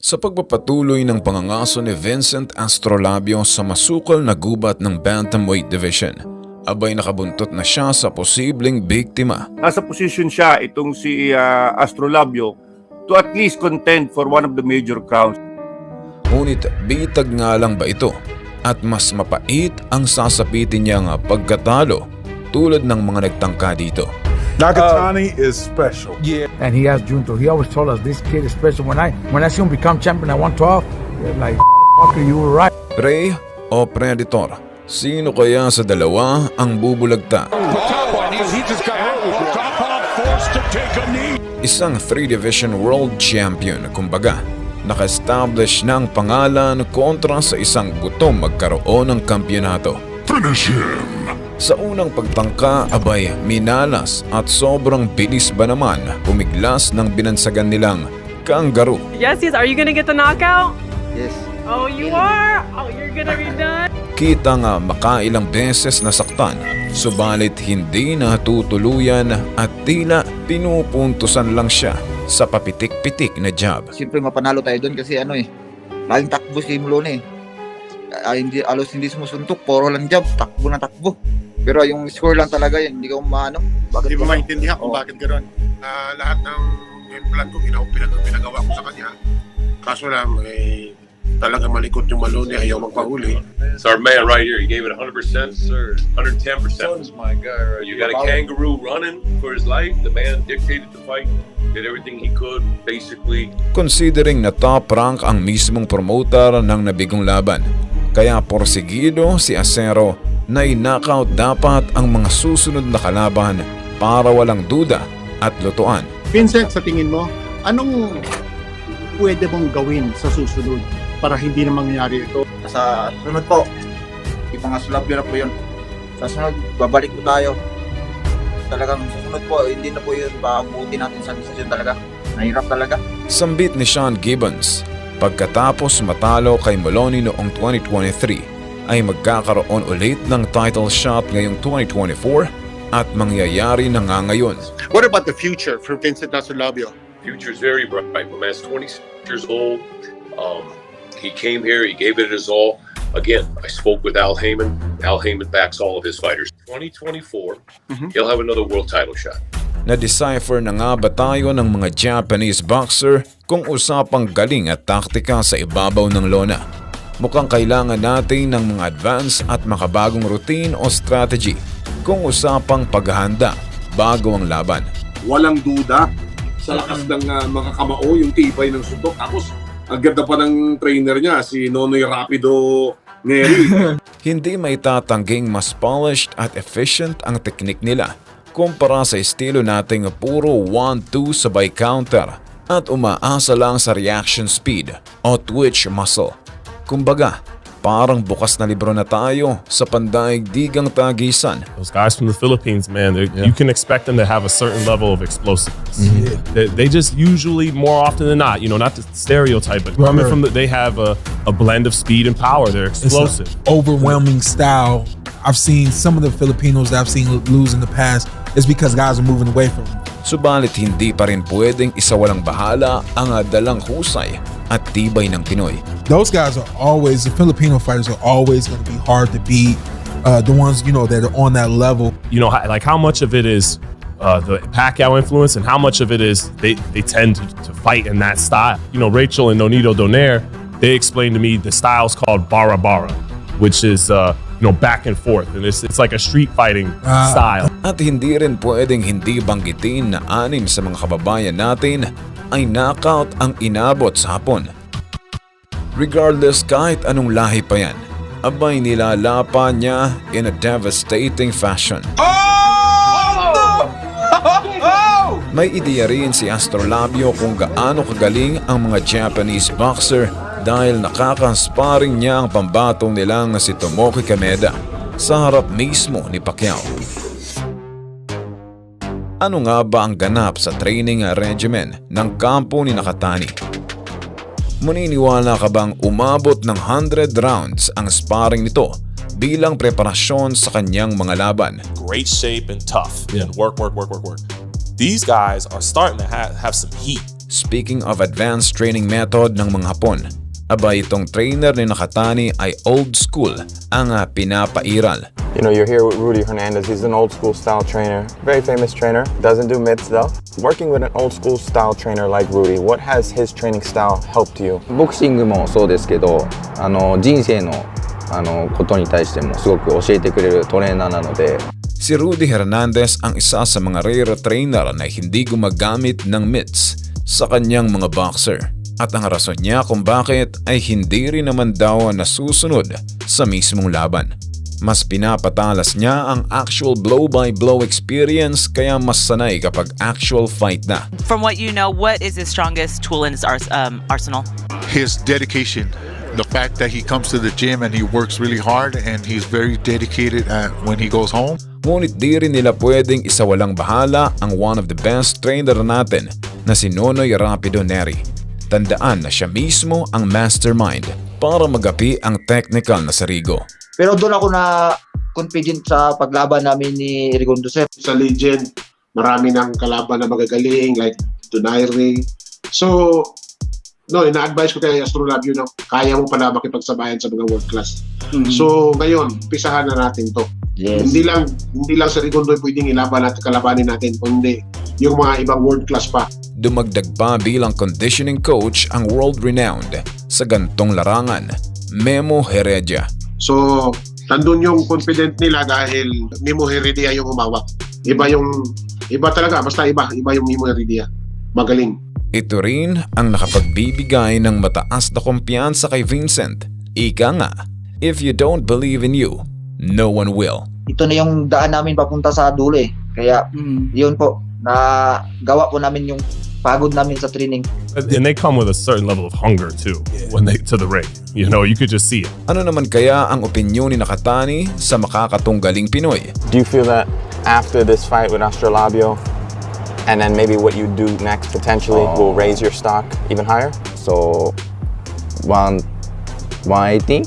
Sa pagpapatuloy ng pangangaso ni Vincent Astrolabio sa masukal na gubat ng Bantamweight Division, abay nakabuntot na siya sa posibleng biktima. Nasa position siya itong si Astrolabio to at least contend for one of the major crowns. Ngunit bitag nga lang ba ito at mas mapait ang sasapitin niyang pagkatalo tulad ng mga nagtangka dito. Nakatani is special. Yeah. And he has Junto. He always told us this kid is special. When I see him become champion at 112, like, motherfucker, you were right. Prey o Predator? Sino kaya sa dalawa ang bubulagta? Isang 3-division world champion, kumbaga, naka-establish ng pangalan kontra sa isang gutom magkaroon ng kampyonato. Finish him! Sa unang pagtangka, abay, minalas at sobrang bilis ba naman pumiglas ng binansagan nilang kangaroo. Yes, are you gonna get the knockout? Yes. Oh, you are? Oh, you're gonna be done? Kita nga makailang beses nasaktan, subalit hindi natutuluyan at tila pinupuntusan lang siya sa papitik-pitik na jab. Siyempre mapanalo tayo doon kasi laging takbo si Mulone. Alos hindi sumusuntok, puro lang jab, takbo na takbo. Pero yung score lang talaga yun, hindi ko maano. Hindi mo maintindihan kung bakit gano'n. Lahat ng game plan ko, pinagawa ko sa kanya. Kaso lang, talaga malikot yung Malone, ayaw magpahuli. It's our man right here. He gave it 100%, sir. 110%. That's my guy right here. You got a kangaroo running for his life. The man dictated the fight. Did everything he could, basically. Considering na top rank ang mismong promoter ng nabigong laban, kaya porsigido si Acero na i-knockout dapat ang mga susunod na kalaban para walang duda at lutuan. Vincent, sa tingin mo, anong pwede mong gawin sa susunod para hindi na mangyari ito? Sa sunod po, ibang Astrolabio na po yun. Sa sunod, babalik po tayo. Talagang sa sunod po, hindi na po yun paabuti natin sa desisyon talaga. Nahirap talaga. Sambit ni Sean Gibbons, pagkatapos matalo kay Maloney noong 2023, ay magkakaroon ulit ng title shot ngayong 2024 at mangyayari na nga ngayon. What about the future for Vincent Astrolabio? Future is very bright. My man's 26 years old. He came here. He gave it his all. Again, I spoke with Al Heyman. Al Heyman backs all of his fighters. 2024, he'll have another world title shot. Na-decipher na nga ba tayo ng mga Japanese boxer kung usapang galing at taktika sa ibabaw ng lona? Mukhang kailangan natin ng mga advance at makabagong routine o strategy kung usapang paghahanda bago ang laban. Walang duda sa lakas ng mga kamao, yung tibay ng suntok. Tapos, ang ganda pa ng trainer niya, si Nonoy Rapido Neri. Hindi may tatangging mas polished at efficient ang teknik nila kumpara sa estilo nating puro 1-2 sabay counter at umaasa lang sa reaction speed o twitch muscle. Kumbaga, parang bukas na libro na tayo sa pandaigdigang tagisan. Those guys from the Philippines, man, you can expect them to have a certain level of explosiveness. They just usually, more often than not, not the stereotype, but coming from they have a blend of speed and power. They're explosive. It's an overwhelming style. I've seen some of the Filipinos that I've seen lose in the past is because guys are moving away from them. Subalit hindi pa rin pwedeng isawalang bahala ang dalang husay at tibay ng Pinoy. Those guys are always, the Filipino fighters are always going to be hard to beat. The ones, that are on that level. Like how much of it is the Pacquiao influence and how much of it is they tend to fight in that style. Rachel and Nonito Donaire, they explained to me the style's called bara bara, which is back and forth, and it's like a street fighting style. At hindi rin pwedeng hindi banggitin na 6 sa mga kababayan natin ay knockout ang inabot sa hapon. Regardless kahit anong lahi pa yan, abay nilalapa niya in a devastating fashion. May ideya rin si Astrolabio kung gaano kagaling ang mga Japanese boxer dahil nakakasparing niya ang pambatong nilang na si Tomoki Kameda sa harap mismo ni Pacquiao. Ano nga ba ang ganap sa training regimen ng kampo ni Nakatani? Maniniwala ka bang umabot ng 100 rounds ang sparring nito bilang preparasyon sa kanyang mga laban? Great shape and tough and work. These guys are starting to have some heat. Speaking of advanced training method ng mga Hapon, aba itong trainer ni Nakatani ay old school ang pinapairal. You know, you're here with Rudy Hernandez. He's an old school style trainer. Very famous trainer. Doesn't do mitts though. Working with an old school style trainer like Rudy, what has his training style helped you? ボクシングもそうですけど、人生のことに対してもすごく教えてくれるトレーナーなので。Si Rudy Hernandez ang isa sa mga rare trainer na hindi gumagamit ng mitts sa kanyang mga boxer. At ang rason niya kung bakit ay hindi rin naman daw nasusunod sa mismong laban. Mas pinapatalas niya ang actual blow-by-blow experience kaya mas sanay kapag actual fight na. From what you know, what is his strongest tool in his arsenal? His dedication. The fact that he comes to the gym and he works really hard and he's very dedicated when he goes home. Ngunit di rin nila pwedeng isawalang bahala ang one of the best trainer natin na si Nonoy Rapido Neri. Tandaan na siya mismo ang mastermind para magapi ang technical na sarigo. Pero doon ako na confident sa paglaban namin ni Rigondo Sir. Sa legend, marami ng kalaban na magagaling like Donaire. So, ina-advise ko kay Astrolabio na kaya mo pala makipagsabayan sa mga world class. So, ngayon, pisahan na natin to. Yes. Hindi lang sa Rigondo pwedeng ilaban natin, kalabanin natin, kundi yung mga ibang world class pa. Dumagdag pa bilang conditioning coach ang world-renowned sa gantong larangan, Memo Heredia. So, nandun yung confident nila dahil Memo Heredia yung humawak. Iba talaga, basta iba yung Memo Heredia. Magaling. Ito rin ang nakapagbibigay ng mataas na kumpiyansa kay Vincent. Ika nga, if you don't believe in you, no one will. Ito na yung daan namin papunta sa dulo eh. Kaya yun po, na gawa po namin yung pagod namin sa training. And they come with a certain level of hunger too when they to the ring. You know, you could just see it. Ano naman kaya ang opinyon ni Nakatani sa makakatunggaling Pinoy? Do you feel that after this fight with Astrolabio, and then maybe what you do next potentially will raise your stock even higher? So, 180,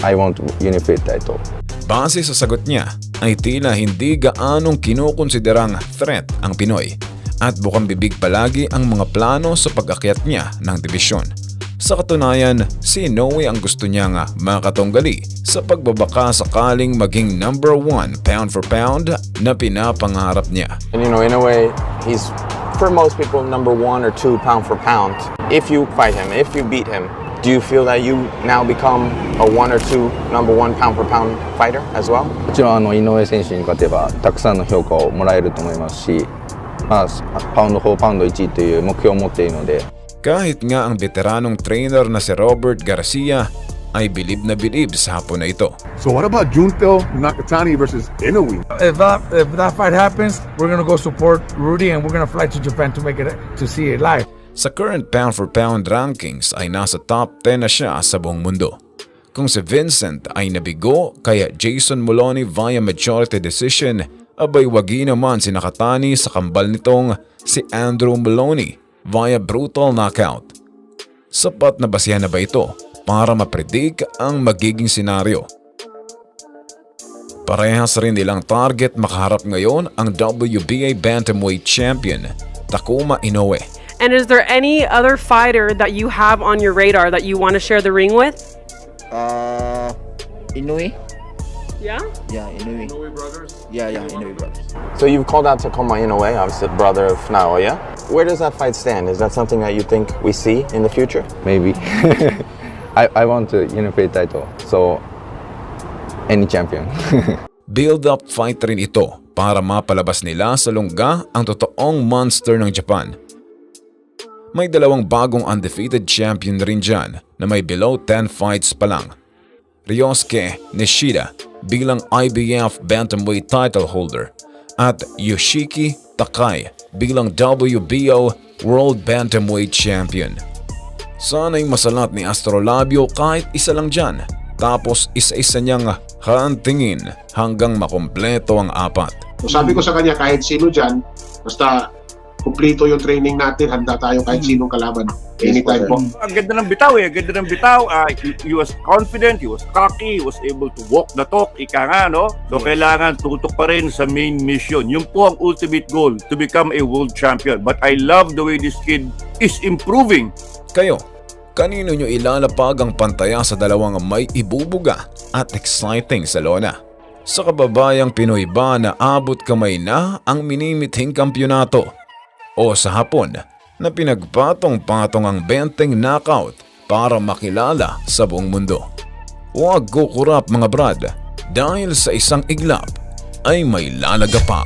I want unified title. Base sa sagot niya, ay tila hindi gaanong kinukonsiderang threat ang Pinoy at bukang bibig palagi ang mga plano sa pag-akyat niya ng dibisyon. Sa katunayan, si Inoue ang gusto niya nga makatunggali sa pagbabaka sakaling maging number 1 pound for pound na pinapangarap niya. And you know, in a way, he's for most people number 1 or 2 pound for pound. If you fight him, if you beat him, do you feel that you now become a 1 or 2 number 1 pound for pound fighter as well? もちろん井上選手に勝てばたくさんの評価をもらえると思いますし、パウンド4パウンド1位という目標を持っているので。Kahit nga ang veteranong trainer na si Robert Garcia ay bilib na bilib sa hapon na ito. So what about Junto Nakatani versus Inoue? If that fight happens, we're gonna go support Rudy and we're gonna fly to Japan to see it live. Sa current pound for pound rankings ay nasa top 10 na siya sa buong mundo. Kung si Vincent ay nabigo kaya Jason Moloney via majority decision, abay wagi naman si Nakatani sa kambal nitong si Andrew Moloney via brutal knockout. Sapat na basihan na ba ito para mapredict ang magiging senaryo? Parehas rin nilang target makaharap ngayon ang WBA Bantamweight Champion, Takuma Inoue. And is there any other fighter that you have on your radar that you want to share the ring with? Inoue? Yeah? Yeah, Inoue. Inoue brothers? Yeah, Inoue brothers. So you've called out Takuma Inoue, obviously brother of Naoya. Where does that fight stand? Is that something that you think we see in the future? Maybe. I want to unified title. So, any champion. Build-up fight rin ito para mapalabas nila sa lungga ang totoong monster ng Japan. May dalawang bagong undefeated champion rin dyan na may below 10 fights pa lang. Ryosuke Nishida bilang IBF Bantamweight title holder at Yoshiki Takai bilang WBO World Bantamweight Champion. Sana'y masalat ni Astrolabio kahit isa lang dyan, tapos isa-isa niyang hantingin hanggang makumpleto ang apat. So sabi ko sa kanya kahit sino dyan, basta Kumplito yung training natin, handa tayo kahit sinong kalaban. Anytime po. Ang ganda ng bitaw eh. Ang ganda ng bitaw. He was confident, he was cocky, he was able to walk the talk. Ika nga, no? So, kailangan tutok pa rin sa main mission. Yun po ang ultimate goal, to become a world champion. But I love the way this kid is improving. Kayo, kanino nyo ilalapag ang pantaya sa dalawang may ibubuga at exciting sa lona? Sa kababayang Pinoy ba na abot kamay na ang minimithing kampyonato? O sa hapon na pinagpatong-patong ang 20 knockout para makilala sa buong mundo? Huwag kukurap mga brad, dahil sa isang iglap ay may lalagapak.